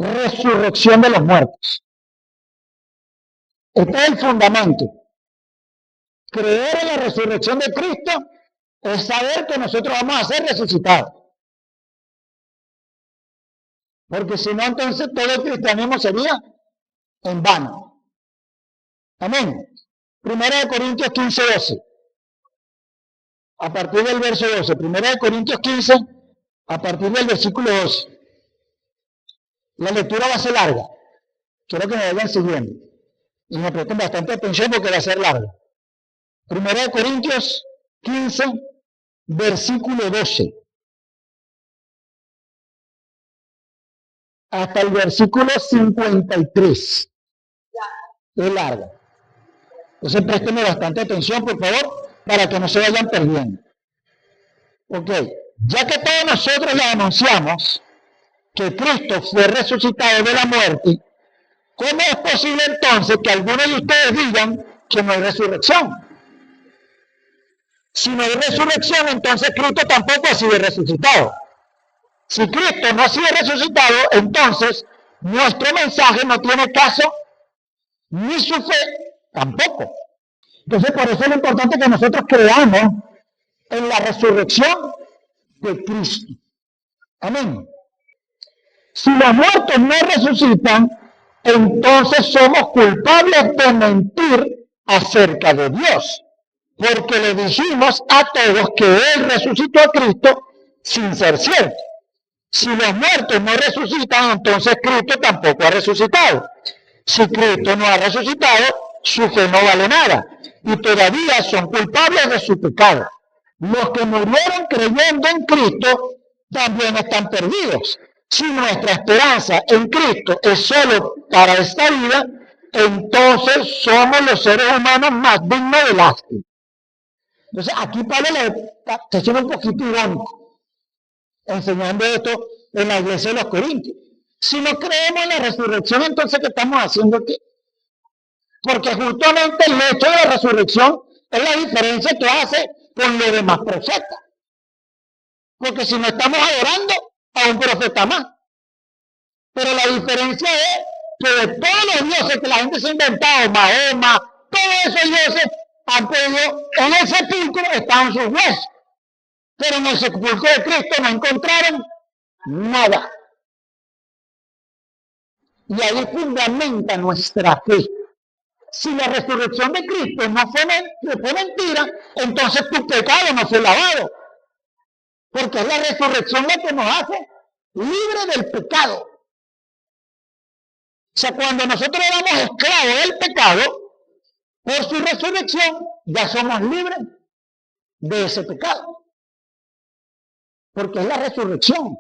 resurrección de los muertos. Este es el fundamento. Creer en la resurrección de Cristo es saber que nosotros vamos a ser resucitados. Porque si no, entonces todo el cristianismo sería en vano. Amén. 1 Corintios 15, 12. A partir del verso 12. 1 Corintios 15, a partir del versículo 12. La lectura va a ser larga. Quiero que me vayan siguiendo. Y me presten bastante atención porque va a ser larga. 1 Corintios 15, versículo 12. Hasta el versículo 53. Es larga. Entonces présteme bastante atención, por favor, para que no se vayan perdiendo. Ok. Ya que todos nosotros le anunciamos que Cristo fue resucitado de la muerte, ¿cómo es posible entonces que algunos de ustedes digan que no hay resurrección? Si no hay resurrección, entonces Cristo tampoco ha sido resucitado. Si Cristo no ha sido resucitado, entonces nuestro mensaje no tiene caso, ni su fe tampoco. Entonces, por eso es lo importante que nosotros creamos en la resurrección de Cristo. Amén. Si los muertos no resucitan, entonces somos culpables de mentir acerca de Dios, porque le dijimos a todos que Él resucitó a Cristo sin ser cierto. Si los muertos no resucitan, entonces Cristo tampoco ha resucitado. Si Cristo no ha resucitado, su fe no vale nada, y todavía son culpables de su pecado. Los que murieron creyendo en Cristo también están perdidos. Si nuestra esperanza en Cristo es solo para esta vida, entonces somos los seres humanos más dignos de lástima. Entonces aquí Pablo está siendo un poquito irónico, enseñando esto en la iglesia de los Corintios. Si no creemos en la resurrección, entonces ¿qué estamos haciendo aquí? Porque justamente el hecho de la resurrección es la diferencia que hace con los demás profetas. Porque si no estamos adorando a un profeta más. Pero la diferencia es que de todos los dioses que la gente se ha inventado, Mahoma, todos esos dioses han podido, en el sepulcro estaban sus huesos. Pero en el sepulcro de Cristo no encontraron nada. Y ahí fundamenta nuestra fe. Si la resurrección de Cristo no fue mentira, entonces tu pecado no fue lavado. Porque es la resurrección la que nos hace libre del pecado. O sea, cuando nosotros éramos esclavos del pecado, por su resurrección ya somos libres de ese pecado. Porque es la resurrección.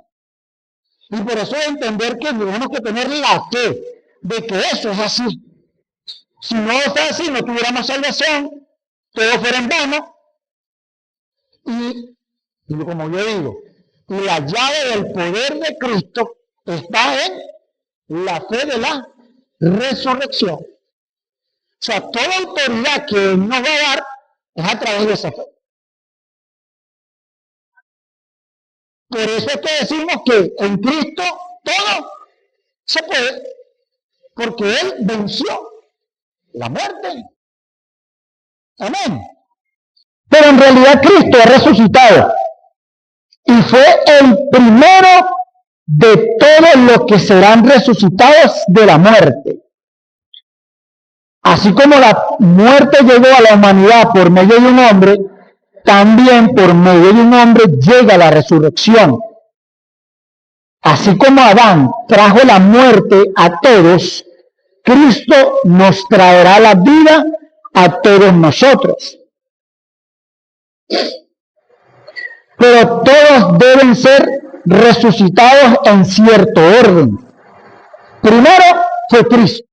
Y por eso es entender que tenemos que tener la fe de que eso es así. Si no fuera así, no tuviéramos salvación, todo fuera en vano. Y como yo digo, la llave del poder de Cristo está en la fe de la resurrección. O sea, toda autoridad que Él nos va a dar es a través de esa fe. Por eso es que decimos que en Cristo todo se puede, porque Él venció la muerte. Amén. Pero en realidad Cristo ha resucitado y fue el primero de todos los que serán resucitados de la muerte. Así como la muerte llegó a la humanidad por medio de un hombre, también por medio de un hombre llega la resurrección. Así como Adán trajo la muerte a todos, Cristo nos traerá la vida a todos nosotros. Pero todos deben ser resucitados en cierto orden. Primero fue Cristo.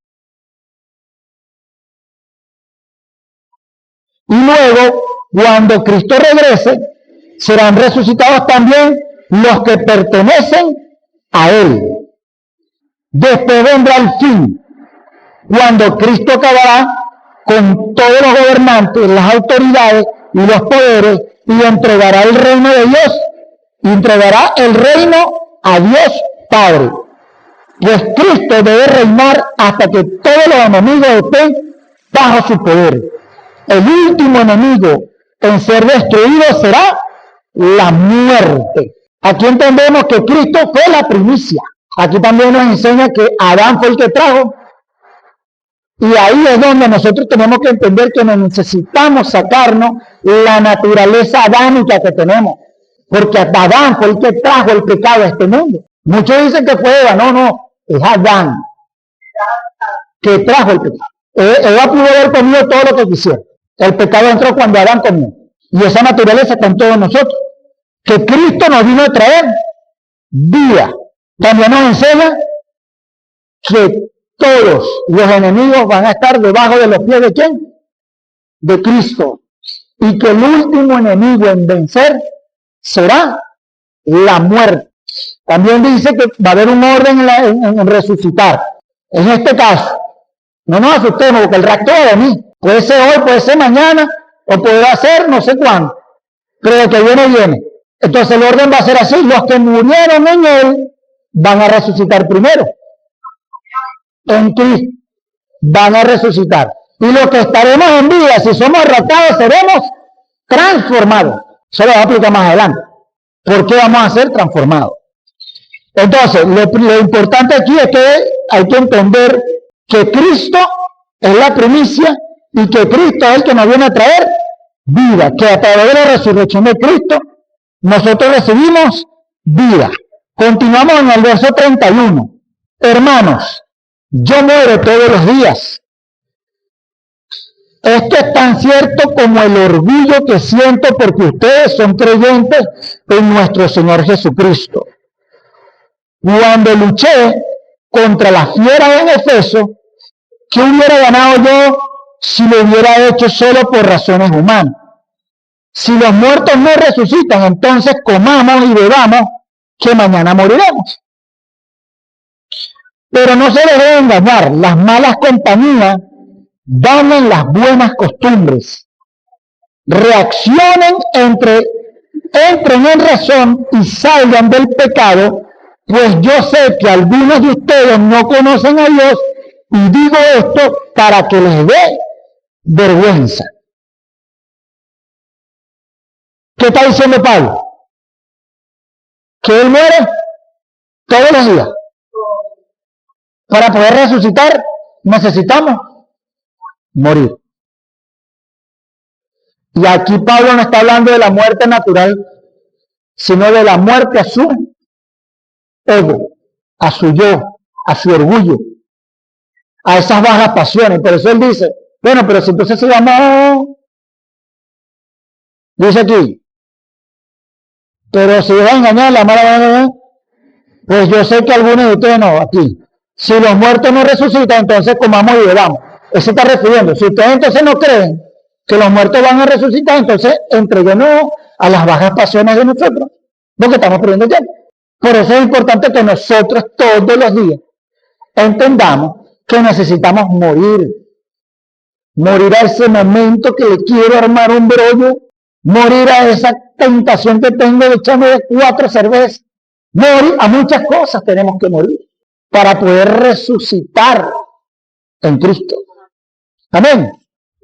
Y luego, cuando Cristo regrese, serán resucitados también los que pertenecen a Él. Después vendrá el fin, cuando Cristo acabará con todos los gobernantes, las autoridades y los poderes, y entregará el reino de Dios, y entregará el reino a Dios Padre. Pues Cristo debe reinar hasta que todos los enemigos estén bajo su poder. El último enemigo en ser destruido será la muerte. Aquí entendemos que Cristo fue la primicia. Aquí también nos enseña que Adán fue el que trajo. Y ahí es donde nosotros tenemos que entender que necesitamos sacarnos la naturaleza adámica que tenemos. Porque Adán fue el que trajo el pecado a este mundo. Muchos dicen que fue Eva. No, es Adán que trajo el pecado. Eva pudo haber comido todo lo que quisiera. El pecado entró cuando Adán comió. Y esa naturaleza está en todos nosotros. Que Cristo nos vino a traer vida. También nos enseña que todos los enemigos van a estar debajo de los pies de ¿quién? De Cristo. Y que el último enemigo en vencer será la muerte. También dice que va a haber un orden en resucitar. En este caso, no nos asustemos porque el rapto va a venir. Puede ser hoy, puede ser mañana, o podrá ser no sé cuándo. Pero de que viene, viene. Entonces el orden va a ser así. Los que murieron en él van a resucitar primero. En Cristo van a resucitar. Y los que estaremos en vida, si somos arratados, seremos transformados. Eso lo voy a explicar más adelante. ¿Por qué vamos a ser transformados? Entonces, lo importante aquí es que hay que entender que Cristo es la primicia y que Cristo es el que nos viene a traer vida. Que a través de la resurrección de Cristo, nosotros recibimos vida. Continuamos en el verso 31. Hermanos, yo muero todos los días. Esto es tan cierto como el orgullo que siento porque ustedes son creyentes en nuestro Señor Jesucristo. Cuando luché contra las fieras en Efeso, ¿qué hubiera ganado yo si lo hubiera hecho solo por razones humanas? Si los muertos no resucitan, entonces comamos y bebamos, que mañana moriremos. Pero no se dejen engañar, las malas compañías dañan las buenas costumbres. Reaccionen, entren en razón y salgan del pecado, pues yo sé que algunos de ustedes no conocen a Dios y digo esto para que les dé vergüenza. ¿Qué está diciendo Pablo? Que él muere todos los días. Para poder resucitar necesitamos morir. Y aquí Pablo no está hablando de la muerte natural, sino de la muerte a su ego, a su yo, a su orgullo, a esas bajas pasiones. Por eso él dice, bueno, pero si entonces se llamó, dice aquí, pero si va a engañar la mala, pues yo sé que algunos de ustedes no, aquí. Si los muertos no resucitan, entonces comamos y bebamos. Eso está refiriendo. Si ustedes entonces no creen que los muertos van a resucitar, entonces entreguenos a las bajas pasiones de nosotros, porque estamos perdiendo tiempo. Por eso es importante que nosotros todos los días entendamos que necesitamos morir. Morir a ese momento que le quiero armar un brollo, morir a esa tentación que tengo de echarme de 4 cervezas. Morir a muchas cosas tenemos que morir para poder resucitar en Cristo. Amén.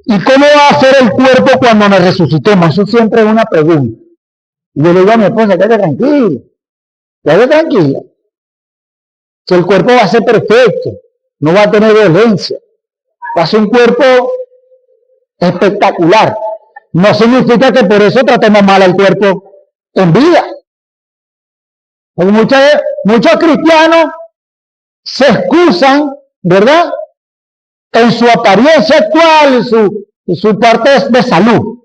¿Y cómo va a ser el cuerpo cuando nos resucitemos? Eso siempre es una pregunta. Y yo le digo a mi esposa, quédate tranquilo, quédate tranquila. Que el cuerpo va a ser perfecto, no va a tener violencia, va a ser un cuerpo espectacular. No significa que por eso tratemos mal al cuerpo en vida. Porque muchos cristianos se excusan, ¿verdad?, en su apariencia actual, en su parte de salud,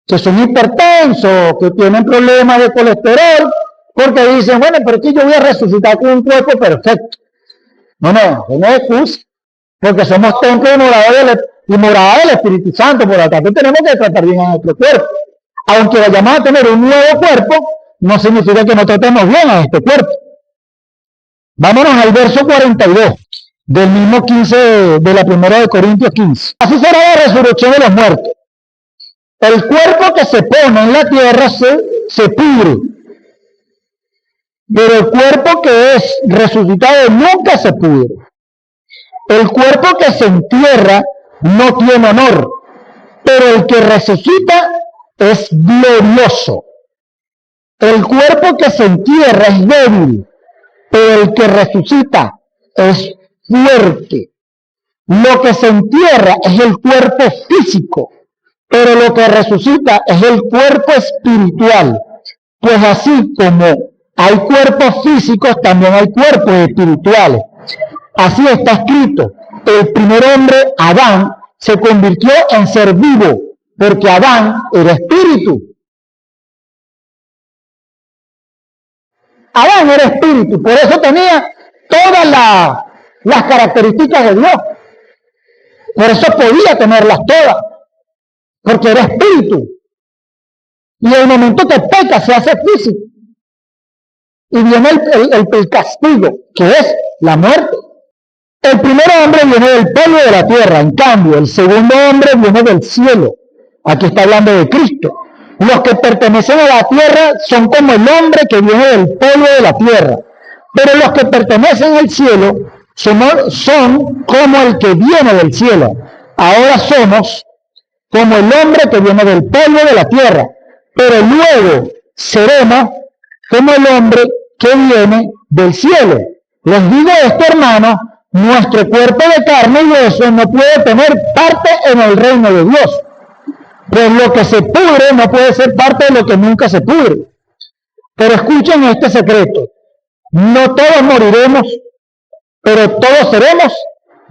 que son hipertensos, que tienen problemas de colesterol, porque dicen, bueno, pero aquí yo voy a resucitar con un cuerpo perfecto. No es excusa, porque somos templo y morada del Espíritu Santo, por lo tanto tenemos que tratar bien a nuestro cuerpo. Aunque vayamos a tener un nuevo cuerpo, no significa que no tratemos bien a este cuerpo. Vámonos al verso 42 del mismo 15 de la primera de Corintios 15. Así será la resurrección de los muertos. El cuerpo que se pone en la tierra se pudre, Pero el cuerpo que es resucitado nunca se pudre. El cuerpo que se entierra no tiene honor, pero el que resucita es glorioso. El cuerpo que se entierra es débil, pero el que resucita es fuerte. Lo que se entierra es el cuerpo físico, pero lo que resucita es el cuerpo espiritual. Pues así como hay cuerpos físicos, también hay cuerpos espirituales. Así está escrito: el primer hombre, Adán, se convirtió en ser vivo, porque Adán era espíritu. Adán era espíritu, por eso tenía todas las características de Dios. Por eso podía tenerlas todas, porque era espíritu. Y en el momento que peca se hace físico. Y viene el castigo, que es la muerte. El primer hombre viene del polvo de la tierra, en cambio, el segundo hombre viene del cielo. Aquí está hablando de Cristo. Los que pertenecen a la tierra son como el hombre que viene del polvo de la tierra. Pero los que pertenecen al cielo son como el que viene del cielo. Ahora somos como el hombre que viene del polvo de la tierra. Pero luego seremos como el hombre que viene del cielo. Les digo esto, hermanos: nuestro cuerpo de carne y hueso no puede tener parte en el reino de Dios. Pues lo que se pudre no puede ser parte de lo que nunca se pudre. Pero escuchen este secreto: no todos moriremos, pero todos seremos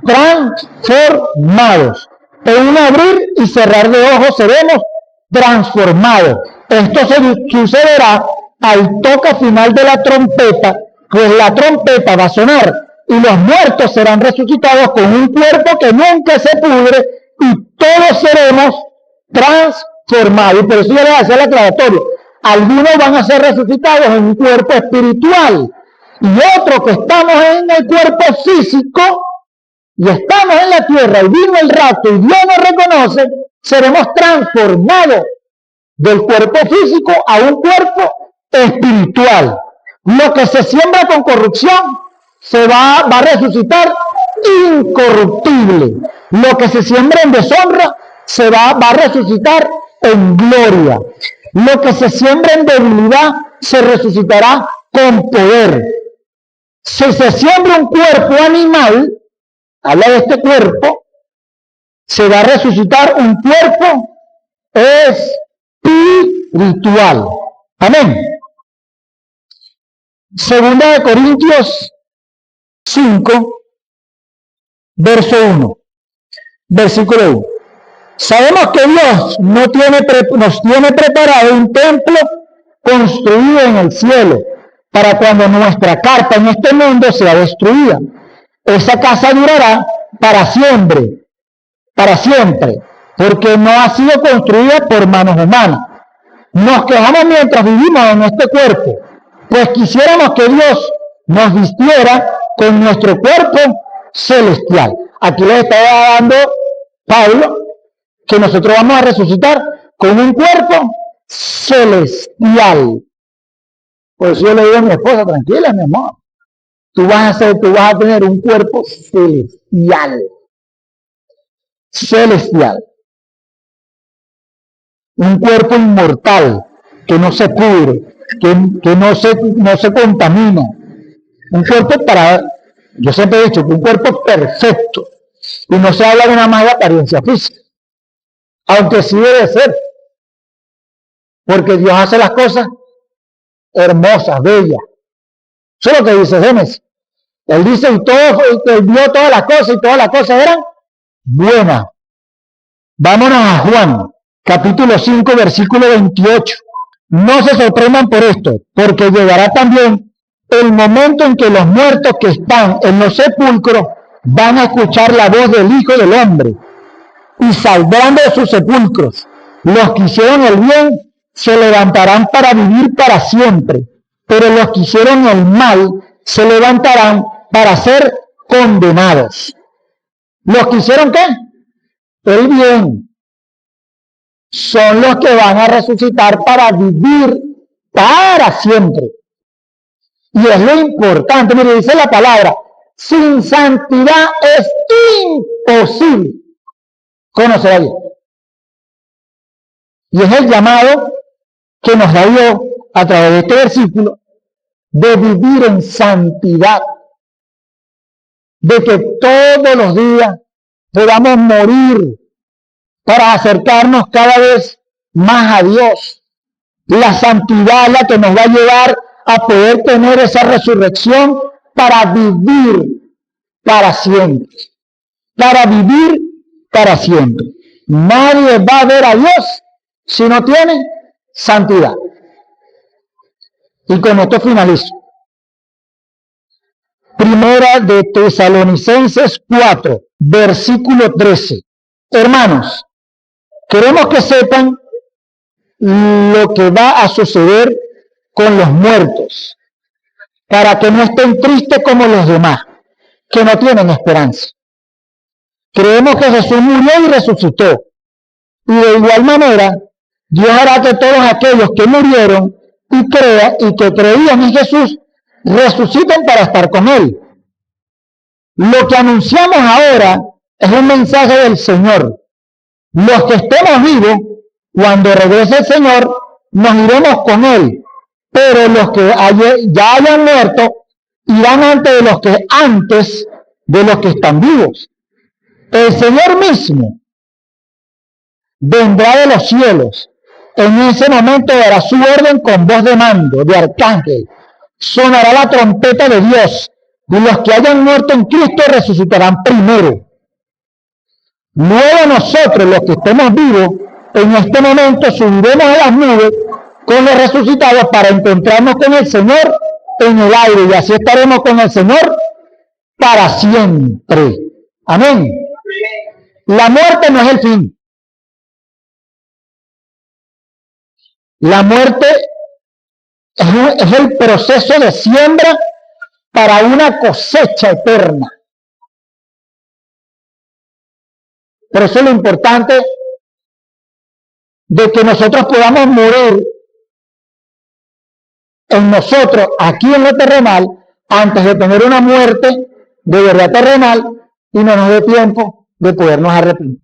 transformados. En un abrir y cerrar de ojos seremos transformados. Esto sucederá al toque final de la trompeta, pues la trompeta va a sonar y los muertos serán resucitados con un cuerpo que nunca se pudre y todos seremos transformados. Y por eso yo les hacía el aclaratorio: algunos van a ser resucitados en un cuerpo espiritual y otros que estamos en el cuerpo físico y estamos en la tierra y vino el rato y Dios nos reconoce, seremos transformados del cuerpo físico a un cuerpo espiritual. Lo que se siembra con corrupción se va a resucitar incorruptible. Lo que se siembra en deshonra se va a resucitar en gloria. Lo que se siembra en debilidad se resucitará con poder. Si se siembra un cuerpo animal, habla de este cuerpo, se va a resucitar un cuerpo espiritual. Amén. Segunda de Corintios 5, verso 1, versículo 1. Sabemos que Dios nos tiene preparado un templo construido en el cielo, para cuando nuestra carta en este mundo sea destruida. Esa casa durará para siempre, porque no ha sido construida por manos humanas. Nos quejamos mientras vivimos en este cuerpo, pues quisiéramos que Dios nos vistiera con nuestro cuerpo celestial. Aquí les estaba dando Pablo que nosotros vamos a resucitar con un cuerpo celestial. Por eso yo le digo a mi esposa: tranquila, mi amor, tú vas a tener un cuerpo celestial. Celestial. Un cuerpo inmortal, que no se pudre, que no se contamina. Un cuerpo yo siempre he dicho que un cuerpo perfecto. Y no se habla de una mala apariencia física. Aunque sí debe ser. Porque Dios hace las cosas hermosas, bellas. Eso es lo que dice Génesis. Él dice: él vio todas las cosas y todas las cosas eran buenas. Vámonos a Juan, capítulo 5, versículo 28. No se sorprendan por esto, porque llegará también el momento en que los muertos que están en los sepulcros van a escuchar la voz del Hijo del Hombre y saldrán de sus sepulcros. Los que hicieron el bien se levantarán para vivir para siempre, pero los que hicieron el mal se levantarán para ser condenados. ¿Los que hicieron qué? El bien. Son los que van a resucitar para vivir para siempre. Y es lo importante, mire, dice la palabra, sin santidad es imposible conocer a Dios. Y es el llamado que nos da Dios a través de este versículo de vivir en santidad, de que todos los días podamos morir para acercarnos cada vez más a Dios. La santidad es la que nos va a llevar a poder tener esa resurrección para vivir para siempre. Para vivir para siempre. Nadie va a ver a Dios si no tiene santidad. Y con esto finalizo. Primera de Tesalonicenses 4, versículo 13. Hermanos, queremos que sepan lo que va a suceder con los muertos, para que no estén tristes como los demás, que no tienen esperanza. Creemos que Jesús murió y resucitó, y de igual manera, Dios hará que todos aquellos que murieron y que creían en Jesús resuciten para estar con Él. Lo que anunciamos ahora es un mensaje del Señor. Los que estemos vivos, cuando regrese el Señor, nos iremos con Él. Pero los que ya hayan muerto, irán antes de los que están vivos. El Señor mismo vendrá de los cielos. En ese momento dará su orden con voz de mando, de arcángel. Sonará la trompeta de Dios, y los que hayan muerto en Cristo resucitarán primero. Luego nosotros, los que estemos vivos, en este momento subiremos a las nubes con los resucitados para encontrarnos con el Señor en el aire, y así estaremos con el Señor para siempre. Amén. La muerte no es el fin. La muerte es el proceso de siembra para una cosecha eterna. Por eso es lo importante de que nosotros podamos morir en nosotros, aquí en lo terrenal, antes de tener una muerte de verdad terrenal y no nos dé tiempo de podernos arrepentir.